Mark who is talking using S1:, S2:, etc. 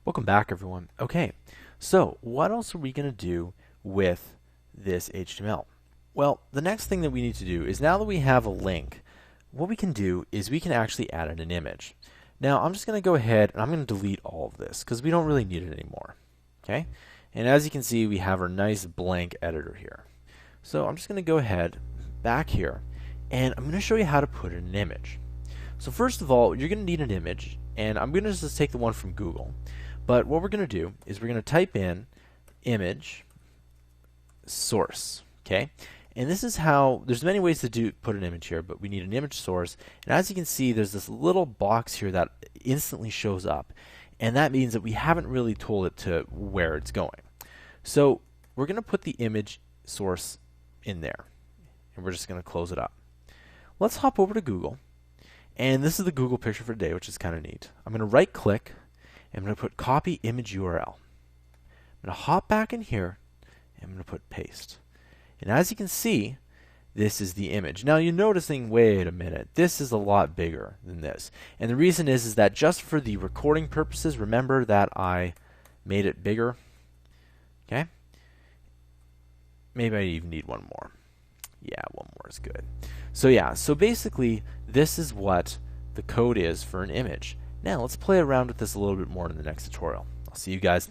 S1: Welcome back, everyone. Okay, so what else are we going to do with this HTML? Well, the next thing that we need to do is, now that we have a link, what we can do is we can actually add in an image. Now, I'm just going to go ahead and I'm going to delete all of this because we don't really need it anymore. Okay, and as you can see, we have our nice blank editor here. So I'm just going to go ahead back here and I'm going to show you how to put in an image. So first of all, you're going to need an image, and I'm going to just take the one from Google. But what we're going to do is we're going to type in image source, okay? And this is how, there's many ways to put an image here, but we need an image source. And as you can see, there's this little box here that instantly shows up. And that means that we haven't really told it to where it's going. So we're going to put the image source in there. And we're just going to close it up. Let's hop over to Google. And this is the Google picture for today, which is kind of neat. I'm going to right click, and I'm going to put copy image URL. I'm going to hop back in here, and I'm going to put paste. And as you can see, this is the image. Now you're noticing, wait a minute, this is a lot bigger than this. And the reason is that just for the recording purposes, remember that I made it bigger. Okay? Maybe I even need one more. Yeah, one more is good. So yeah, so basically this is what the code is for an image. Now let's play around with this a little bit more in the next tutorial. I'll see you guys